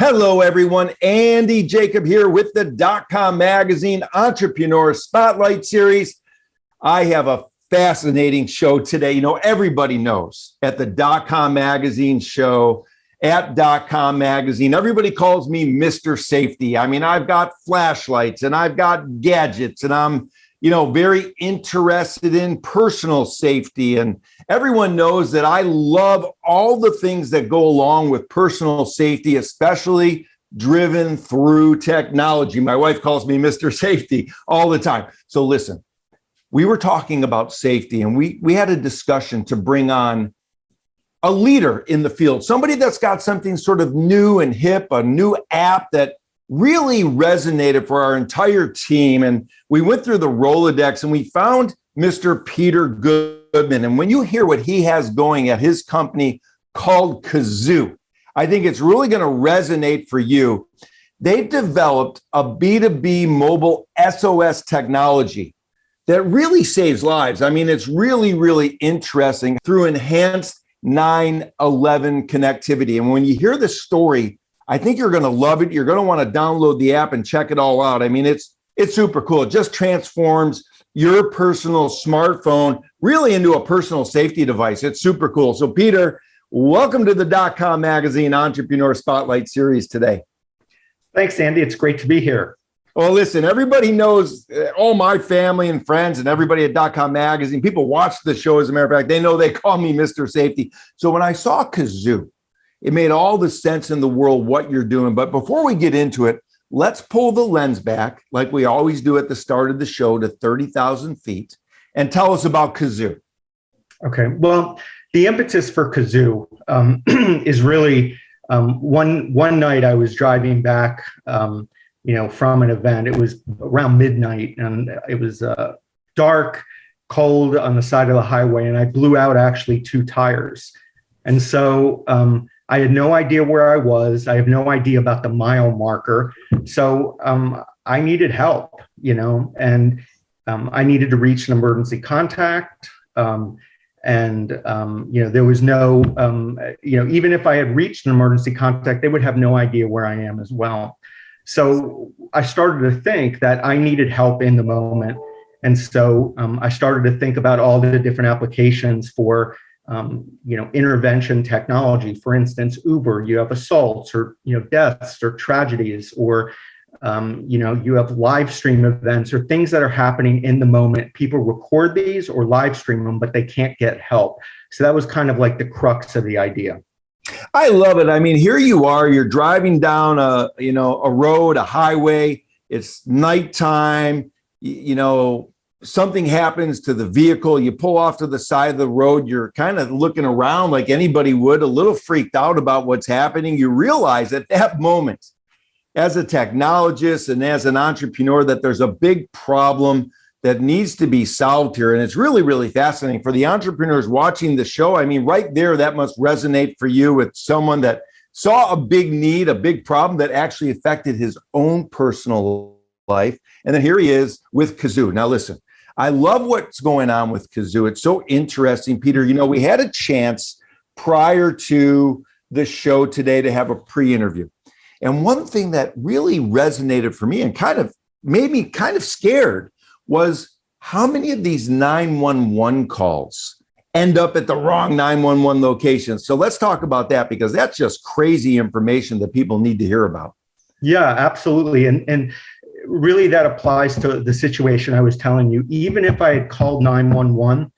Hello, everyone. Andy Jacob here with the DotCom Magazine Entrepreneur Spotlight Series. I have a fascinating show today. You know, everybody knows at the DotCom Magazine show, at DotCom Magazine, everybody calls me Mr. Safety. I mean, I've got flashlights and I've got gadgets and I'm, very interested in personal safety. And everyone knows that I love all the things that go along with personal safety, especially driven through technology. My wife calls me Mr. Safety all the time. So listen, we were talking about safety and we had a discussion to bring on a leader in the field, somebody that's got something sort of new and hip, a new app that really resonated for our entire team. And we went through the Rolodex and we found Mr. Peter Goodman. And when you hear what he has going at his company called Kazoo, I think it's really going to resonate for you. They've developed a B2B mobile SOS technology that really saves lives. I mean, it's really, really interesting through enhanced 911 connectivity. And when you hear the story, I think you're going to love it. You're going to want to download the app and check it all out. I mean, it's super cool. It just transforms your personal smartphone really into a personal safety device. It's super cool. So Peter, welcome to the DotCom Magazine Entrepreneur Spotlight Series today. Thanks, Andy. It's great to be here. Well, listen, everybody knows, all my family and friends and everybody at DotCom Magazine, people watch the show, as a matter of fact, they know they call me Mr. Safety. So when I saw Kazoo, it made all the sense in the world what you're doing. But before we get into it, let's pull the lens back, like we always do at the start of the show, to 30,000 feet and tell us about Kazoo. Okay. Well, the impetus for Kazoo is really one night I was driving back, from an event. It was around midnight and it was dark, cold on the side of the highway, and I blew out actually 2 tires. And so I had no idea where I was. I have no idea about the mile marker. So I needed help, and I needed to reach an emergency contact. There was no, even if I had reached an emergency contact, they would have no idea where I am as well. So I started to think that I needed help in the moment. And so I started to think about all the different applications for intervention technology. For instance, Uber, you have assaults or, deaths or tragedies, or, you have live stream events or things that are happening in the moment. People record these or live stream them, but they can't get help. So that was kind of like the crux of the idea. I love it. I mean, here you are, you're driving down a road, a highway, it's nighttime, something happens to the vehicle, you pull off to the side of the road, you're kind of looking around like anybody would, a little freaked out about what's happening. You realize at that moment, as a technologist and as an entrepreneur, that there's a big problem that needs to be solved here. And it's really, really fascinating for the entrepreneurs watching the show. I mean, right there, that must resonate for you with someone that saw a big need, a big problem that actually affected his own personal life. And then here he is with Kazoo. Now, listen, I love what's going on with Kazoo. It's so interesting, Peter. We had a chance prior to the show today to have a pre-interview. And one thing that really resonated for me and kind of made me kind of scared was how many of these 911 calls end up at the wrong 911 location. So let's talk about that, because that's just crazy information that people need to hear about. Yeah, absolutely. And really that applies to the situation I was telling you. Even if I had called 911,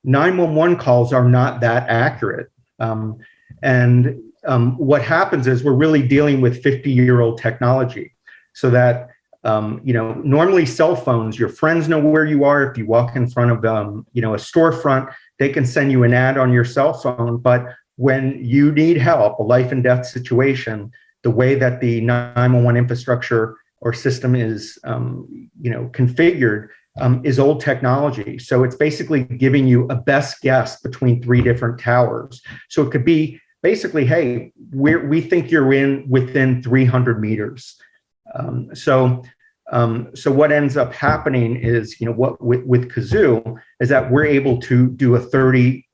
911 calls are not that accurate. What happens is we're really dealing with 50-year-old technology, so that normally cell phones, your friends know where you are. If you walk in front of a storefront, they can send you an ad on your cell phone. But when you need help, a life and death situation, the way that the 911 infrastructure or system is configured is old technology. So it's basically giving you a best guess between 3 different towers. So it could be basically, hey, we think you're within 300 meters. So what ends up happening is, with Kazoo is that we're able to do a 30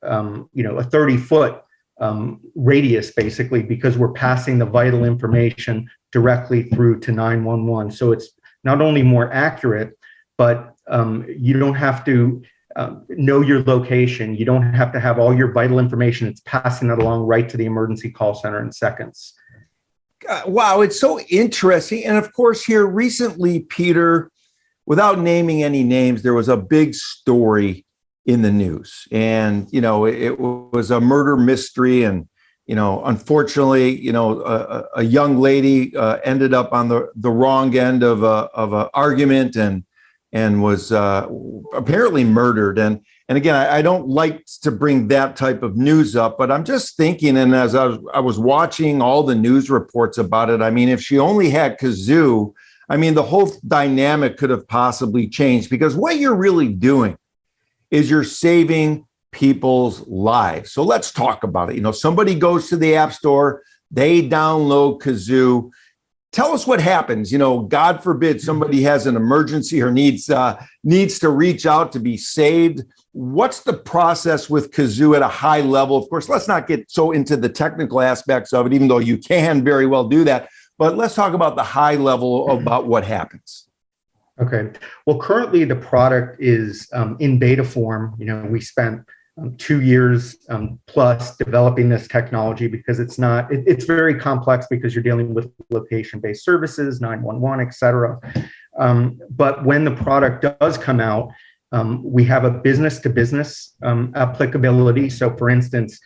foot radius, basically, because we're passing the vital information directly through to 911. So it's not only more accurate, but you don't have to know your location. You don't have to have all your vital information. It's passing it along right to the emergency call center in seconds. Wow, it's so interesting. And of course, here recently, Peter, without naming any names, there was a big story in the news. And, it was a murder mystery. And, unfortunately, a young lady ended up on the wrong end of an argument and was apparently murdered. And again, I don't like to bring that type of news up, but I'm just thinking, and as I was watching all the news reports about it, I mean, if she only had Kazoo, I mean, the whole dynamic could have possibly changed, because what you're really doing is you're saving people's lives. So let's talk about it. Somebody goes to the App Store, they download Kazoo. Tell us what happens. God forbid somebody has an emergency or needs to reach out to be saved. What's the process with Kazoo at a high level? Of course, let's not get so into the technical aspects of it, even though you can very well do that. But let's talk about the high level about what happens. Okay. Well, currently the product is in beta form. We spent 2 years plus developing this technology, because it's very complex, because you're dealing with location-based services, 911, et cetera. But when the product does come out, we have a business-to-business applicability. So, for instance,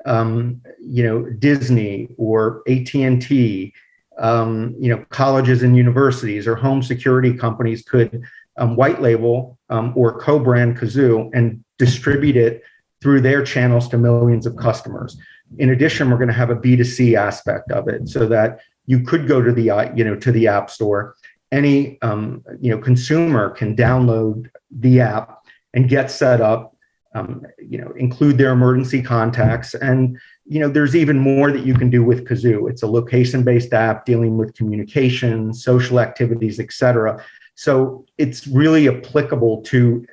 Disney or AT&T, colleges and universities or home security companies could white label or co-brand Kazoo and distribute it through their channels to millions of customers. In addition, we're going to have a B2C aspect of it, so that you could go to the App Store. Any consumer can download the app and get set up, include their emergency contacts. And there's even more that you can do with Kazoo. It's a location-based app dealing with communication, social activities, et cetera. So it's really applicable to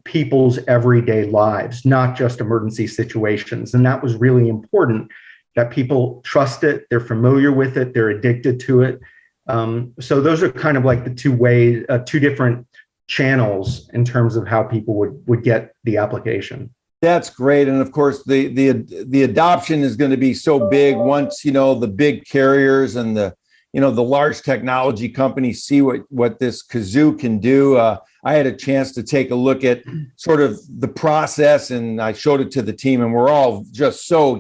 people's everyday lives, not just emergency situations. And that was really important, that people trust it, they're familiar with it, they're addicted to it. So those are kind of like the two different channels in terms of how people would get the application. That's great. And of course, the adoption is going to be so big once, the big carriers and the large technology companies see what this Kazoo can do. I had a chance to take a look at sort of the process, and I showed it to the team, and we're all just so,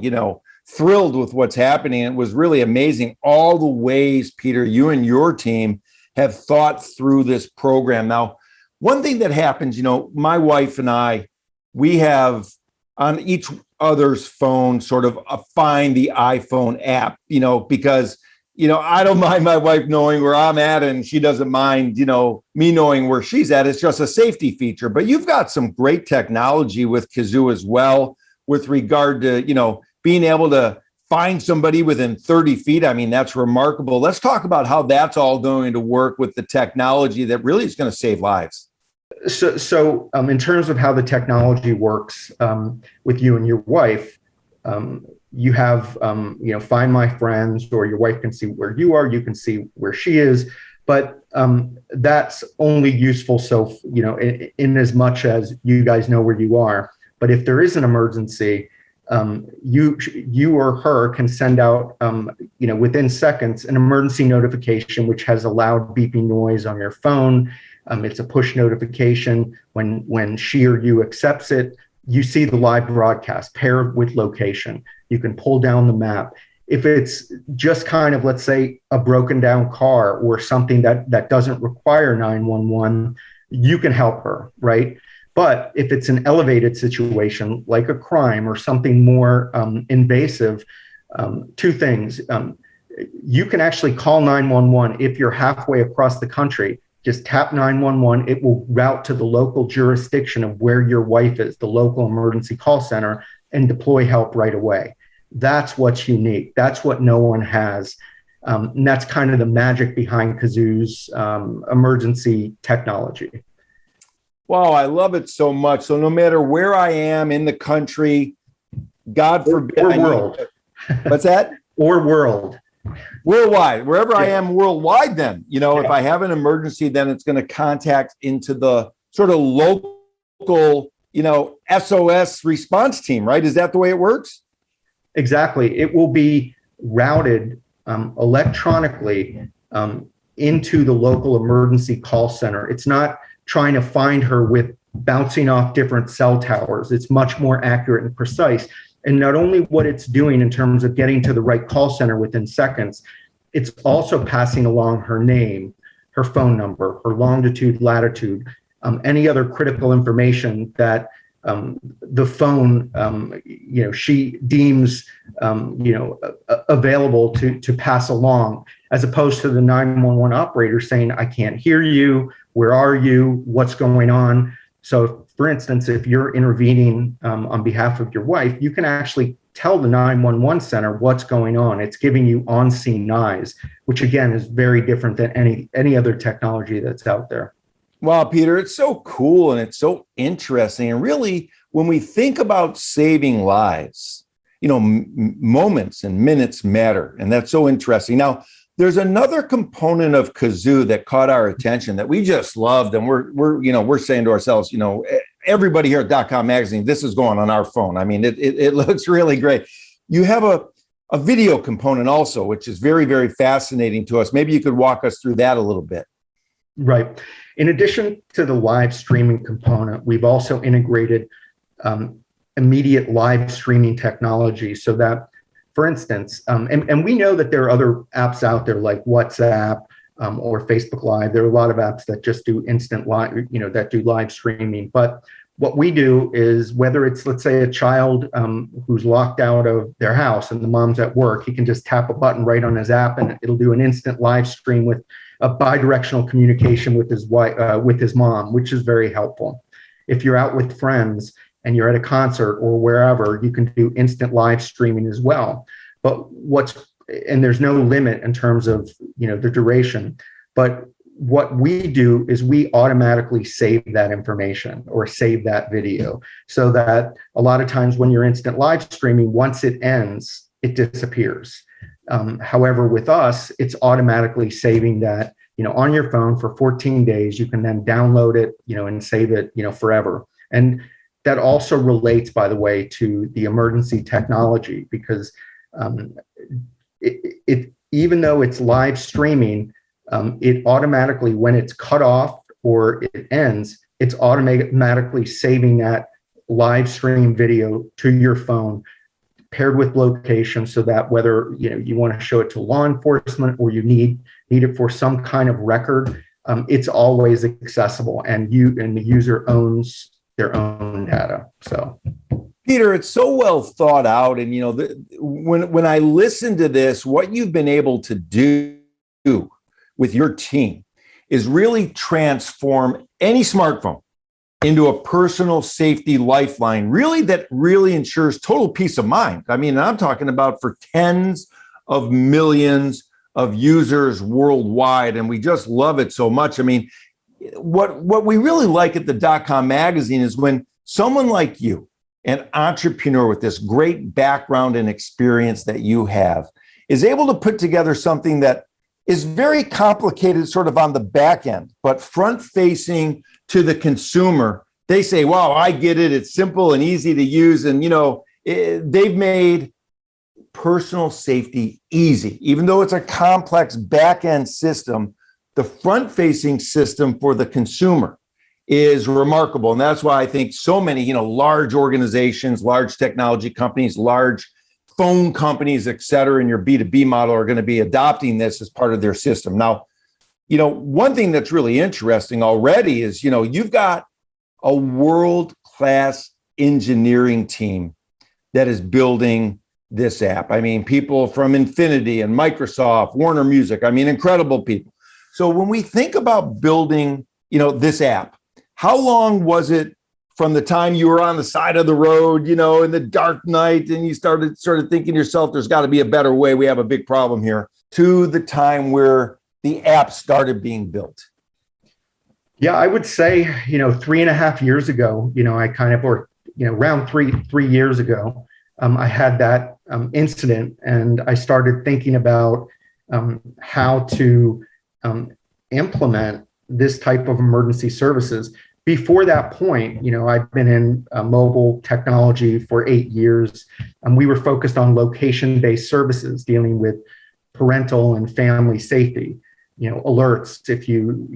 thrilled with what's happening. It was really amazing all the ways, Peter, you and your team have thought through this program. Now, one thing that happens, my wife and I, we have on each other's phone sort of find the iPhone app, because I don't mind my wife knowing where I'm at, and she doesn't mind, me knowing where she's at. It's just a safety feature. But you've got some great technology with Kazoo as well, with regard to, being able to find somebody within 30 feet. I mean, that's remarkable. Let's talk about how that's all going to work with the technology that really is going to save lives. So in terms of how the technology works with you and your wife, you have, find my friends, or your wife can see where you are, you can see where she is, but that's only useful. So, in as much as you guys know where you are, but if there is an emergency, you or her can send out, within seconds, an emergency notification, which has a loud beeping noise on your phone. It's a push notification. When she or you accepts it, you see the live broadcast paired with location. You can pull down the map. If it's just kind of, let's say, a broken down car or something that doesn't require 911, you can help her, right? But if it's an elevated situation, like a crime or something more invasive, two things. You can actually call 911 if you're halfway across the country. Just tap 911. It will route to the local jurisdiction of where your wife is, the local emergency call center, and deploy help right away. That's what's unique. That's what no one has. And that's kind of the magic behind Kazoo's emergency technology. Wow, I love it so much. So no matter where I am in the country, God forbid. Or world. What's that? Or world. Worldwide, wherever I am worldwide, then, if Yeah. I have an emergency, then it's going to contact into the sort of local, SOS response team, right? Is that the way it works? Exactly. It will be routed electronically into the local emergency call center. It's not trying to find her with bouncing off different cell towers. It's much more accurate and precise. And not only what it's doing in terms of getting to the right call center within seconds, it's also passing along her name, her phone number, her longitude, latitude, any other critical information that the phone, she deems, available to pass along, as opposed to the 911 operator saying, I can't hear you. Where are you? What's going on? So, for instance, if you're intervening on behalf of your wife, you can actually tell the 911 center what's going on. It's giving you on-scene eyes, which again is very different than any other technology that's out there. Wow, Peter, it's so cool and it's so interesting. And really, when we think about saving lives, moments and minutes matter. And that's so interesting. Now, there's another component of Kazoo that caught our attention that we just loved. And we're saying to ourselves, everybody here at DotCom Magazine, this is going on our phone. I mean, it looks really great. You have a video component also, which is very, very fascinating to us. Maybe you could walk us through that a little bit. Right. In addition to the live streaming component, we've also integrated immediate live streaming technology so that, for instance, and we know that there are other apps out there like WhatsApp or Facebook Live. There are a lot of apps that just do instant live, that do live streaming. But what we do is, whether it's, let's say, a child who's locked out of their house and the mom's at work, he can just tap a button right on his app and it'll do an instant live stream with a bi-directional communication with his wife, with his mom, which is very helpful. If you're out with friends and you're at a concert or wherever, you can do instant live streaming as well. But and there's no limit in terms of, the duration. But what we do is we automatically save that information or save that video, so that a lot of times when you're instant live streaming, once it ends, it disappears. However, with us, it's automatically saving that, on your phone for 14 days. You can then download it, and save it, forever. And that also relates, by the way, to the emergency technology, because even though it's live streaming, it automatically, when it's cut off or it ends, it's automatically saving that live stream video to your phone, paired with location, so that whether you want to show it to law enforcement or you need it for some kind of record, it's always accessible, and the user owns their own data. So, Peter, it's so well thought out, and when I listen to this, what you've been able to do with your team is really transform any smartphone into a personal safety lifeline, that really ensures total peace of mind. I mean, I'm talking about for tens of millions of users worldwide, and we just love it so much. I mean, what we really like at the DotCom Magazine is when someone like you, an entrepreneur with this great background and experience that you have, is able to put together something that is very complicated sort of on the back end, but front facing to the consumer. They say, wow, I get it. It's simple and easy to use. And, they've made personal safety easy. Even though it's a complex back end system, the front facing system for the consumer is remarkable. And that's why I think so many, large organizations, large technology companies, large phone companies, et cetera, in your B2B model are going to be adopting this as part of their system. Now, one thing that's really interesting already is, you've got a world-class engineering team that is building this app. I mean, people from Infinity and Microsoft, Warner Music, incredible people. So when we think about building, this app, how long was it from the time you were on the side of the road, in the dark night, and you started thinking to yourself, there's got to be a better way, we have a big problem here, to the time where the app started being built? Yeah, I would say, 3.5 years ago, I kind of, or, around three years ago, I had that incident, and I started thinking about how to implement this type of emergency services. Before that point, I've been in mobile technology for 8 years, and we were focused on location-based services dealing with parental and family safety. Alerts if you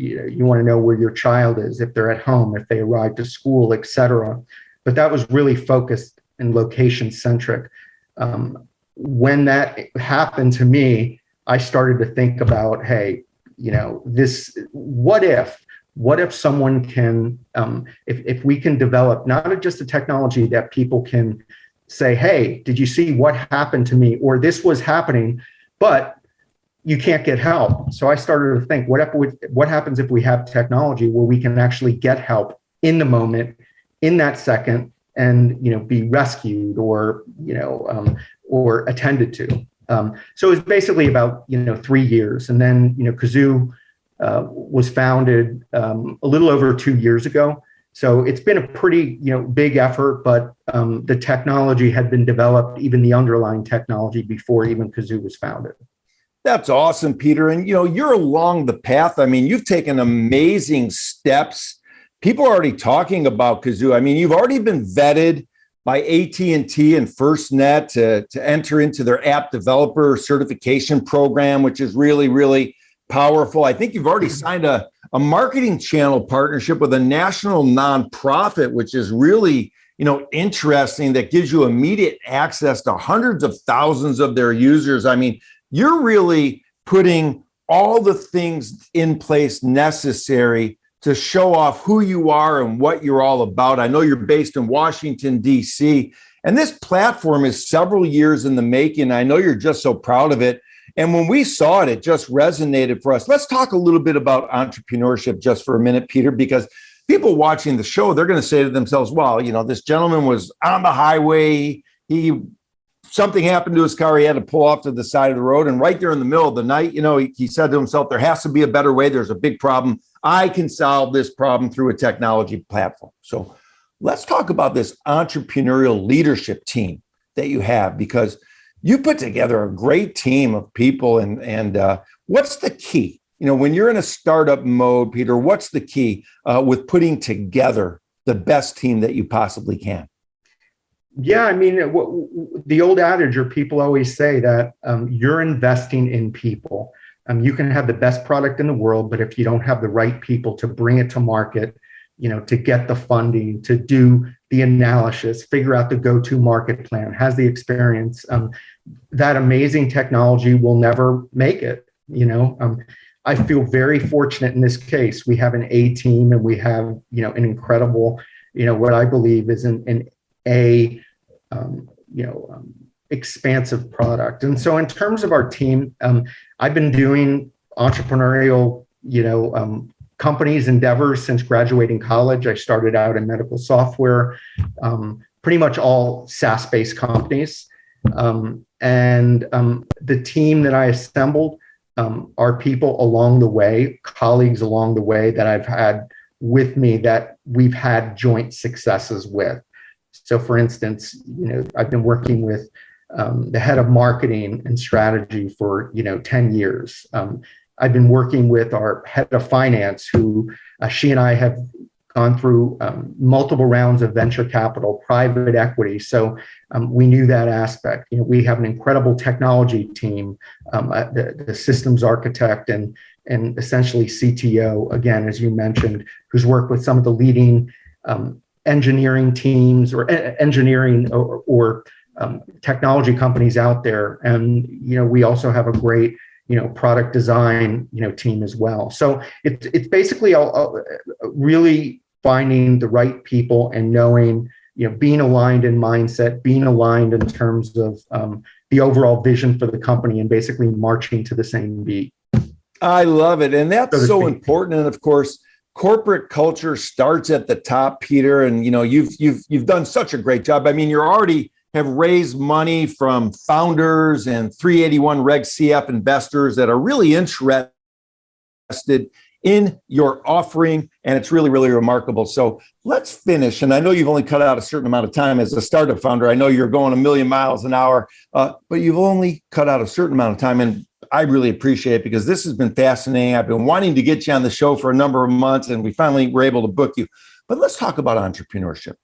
want to know where your child is, if they're at home, if they arrived to school, etc. But that was really focused and location centric. When that happened to me, I started to think about, hey, what if someone can, if we can develop not just a technology that people can say, hey, did you see what happened to me? Or this was happening, but you can't get help. So I started to think, what happens if we have technology where we can actually get help in the moment, in that second, and be rescued or attended to. So it was basically about 3 years, and then Kazoo was founded a little over 2 years ago. So it's been a pretty big effort, but the technology had been developed, even the underlying technology, before even Kazoo was founded. That's awesome, Peter. And, you're along the path. I mean, you've taken amazing steps. People are already talking about Kazoo. I mean, you've already been vetted by AT&T and FirstNet to enter into their app developer certification program, which is really, really powerful. I think you've already signed a marketing channel partnership with a national nonprofit, which is really, interesting, that gives you immediate access to hundreds of thousands of their users. I mean, you're really putting all the things in place necessary to show off who you are and what you're all about. I know you're based in Washington, D.C., and this platform is several years in the making. I know you're just so proud of it. And when we saw it, it just resonated for us. Let's talk a little bit about entrepreneurship just for a minute, Peter, because people watching the show, they're going to say to themselves, well, this gentleman was on the highway. Something happened to his car. He had to pull off to the side of the road. And right there in the middle of the night, he said to himself, there has to be a better way. There's a big problem. I can solve this problem through a technology platform. So let's talk about this entrepreneurial leadership team that you have, because you put together a great team of people. And what's the key? When you're in a startup mode, Peter, what's the key with putting together the best team that you possibly can? Yeah, I mean, the old adage, or people always say that you're investing in people. You can have the best product in the world, but if you don't have the right people to bring it to market, to get the funding, to do the analysis, figure out the go-to market plan, has the experience, that amazing technology will never make it. I feel very fortunate in this case. We have an A team, and we have, an incredible, what I believe is an expansive product. And so in terms of our team, I've been doing entrepreneurial, companies endeavors since graduating college. I started out in medical software, pretty much all SaaS-based companies. And the team that I assembled are people along the way, colleagues along the way that I've had with me that we've had joint successes with. So for instance, I've been working with the head of marketing and strategy for, 10 years. I've been working with our head of finance, who she and I have gone through multiple rounds of venture capital, private equity. So we knew that aspect. We have an incredible technology team, the systems architect and essentially CTO, again, as you mentioned, who's worked with some of the leading engineering teams or engineering or technology companies out there. And, we also have a great, product design, team as well. So it's basically really finding the right people and knowing, being aligned in mindset, being aligned in terms of the overall vision for the company, and basically marching to the same beat. I love it. And that's so important. And of course, corporate culture starts at the top, Peter. And, you've done such a great job. I mean, you already have raised money from founders and 381 Reg CF investors that are really interested in your offering And it's really, really remarkable. So let's finish. And I know you've only cut out a certain amount of time as a startup founder. I know you're going a million miles an hour, but you've only cut out a certain amount of time. And I really appreciate it because this has been fascinating. I've been wanting to get you on the show for a number of months, and we finally were able to book you. But let's talk about entrepreneurship.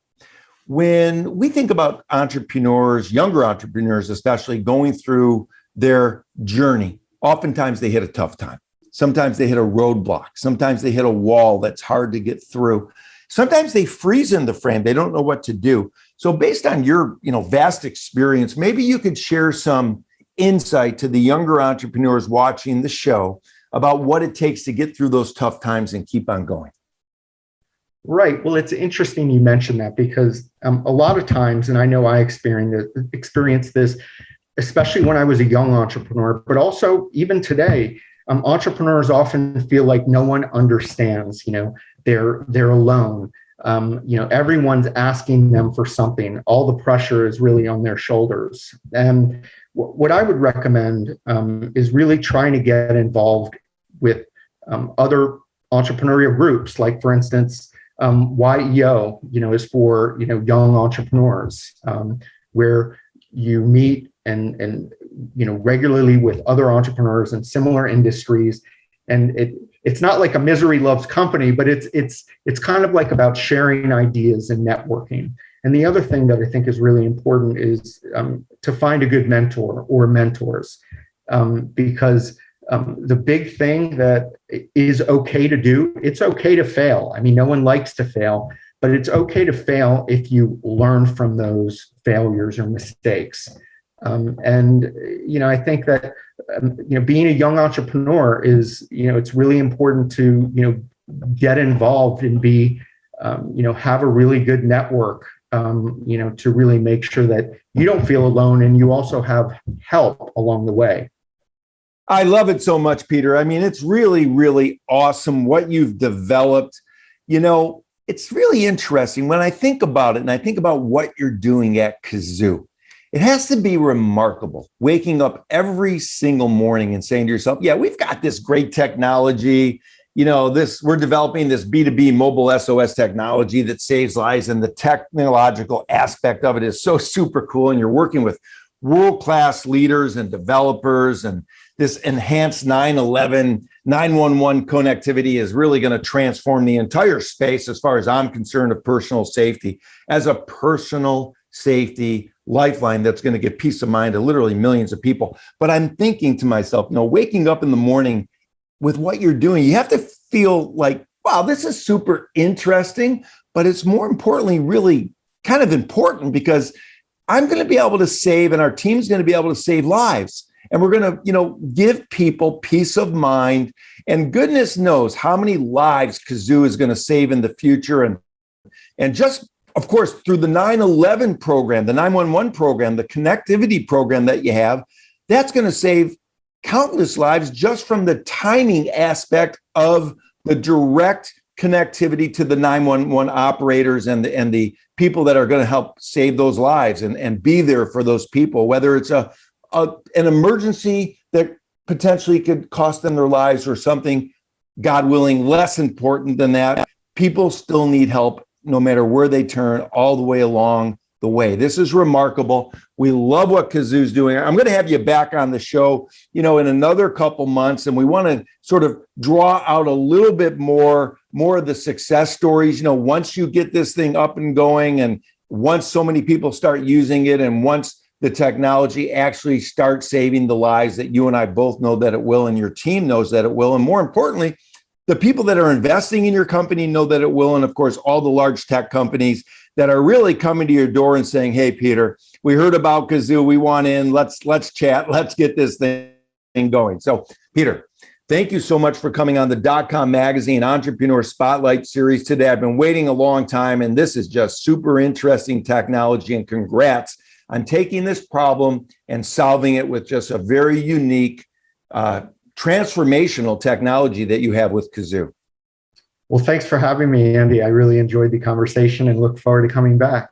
When we think about entrepreneurs, younger entrepreneurs especially, going through their journey, oftentimes they hit a tough time. Sometimes they hit a roadblock. Sometimes they hit a wall that's hard to get through. Sometimes they freeze in the frame. They don't know what to do. So based on your vast experience, maybe you could share some insight to the younger entrepreneurs watching the show about what it takes to get through those tough times and keep on going. Right. Well, it's interesting you mentioned that because a lot of times, and I know I experienced this, especially when I was a young entrepreneur, but also even today, entrepreneurs often feel like no one understands. They're alone. Everyone's asking them for something. All the pressure is really on their shoulders. And what I would recommend is really trying to get involved with other entrepreneurial groups, like, for instance, YEO, is for young entrepreneurs, where you meet and regularly with other entrepreneurs in similar industries, and it's not like a misery loves company, but it's kind of like about sharing ideas and networking. And the other thing that I think is really important is to find a good mentor or mentors, because the big thing that is okay to do, it's okay to fail. I mean, no one likes to fail, but it's okay to fail if you learn from those failures or mistakes. I think that, being a young entrepreneur is, it's really important to, get involved and be, have a really good network, to really make sure that you don't feel alone and you also have help along the way. I love it so much, Peter. I mean, it's really, really awesome what you've developed. It's really interesting when I think about it and I think about what you're doing at Kazoo. It has to be remarkable waking up every single morning and saying to yourself, yeah, we've got this great technology. We're developing this B2B mobile SOS technology that saves lives, and the technological aspect of it is so super cool. And you're working with world-class leaders and developers, and this enhanced 911 911 connectivity is really going to transform the entire space, as far as I'm concerned, of personal safety, as a personal safety lifeline that's going to give peace of mind to literally millions of people. But I'm thinking to myself, waking up in the morning with what you're doing, you have to feel like, wow, this is super interesting, but it's more importantly really kind of important because I'm going to be able to save, and our team's going to be able to save lives. And we're going to, give people peace of mind. And goodness knows how many lives Kazoo is going to save in the future. And just, of course, through the 911 program, the 911 program, the connectivity program that you have, that's going to save countless lives just from the timing aspect of the direct connectivity to the 911 operators and the people that are going to help save those lives and be there for those people, whether it's an emergency that potentially could cost them their lives or something, God willing, less important than that. People still need help no matter where they turn, all the way along the way. This is remarkable. We love what Kazoo's doing. I'm going to have you back on the show, in another couple months, and we want to sort of draw out a little bit more of the success stories. Once you get this thing up and going, and once so many people start using it, and once the technology actually starts saving the lives that you and I both know that it will, and your team knows that it will, and more importantly, the people that are investing in your company know that it will. And of course, all the large tech companies that are really coming to your door and saying, hey, Peter, we heard about Kazoo. We want in. Let's chat. Let's get this thing going. So, Peter, thank you so much for coming on the DotCom Magazine Entrepreneur Spotlight Series today. I've been waiting a long time, and this is just super interesting technology. And congrats on taking this problem and solving it with just a very unique transformational technology that you have with Kazoo. Well, thanks for having me, Andy. I really enjoyed the conversation and look forward to coming back.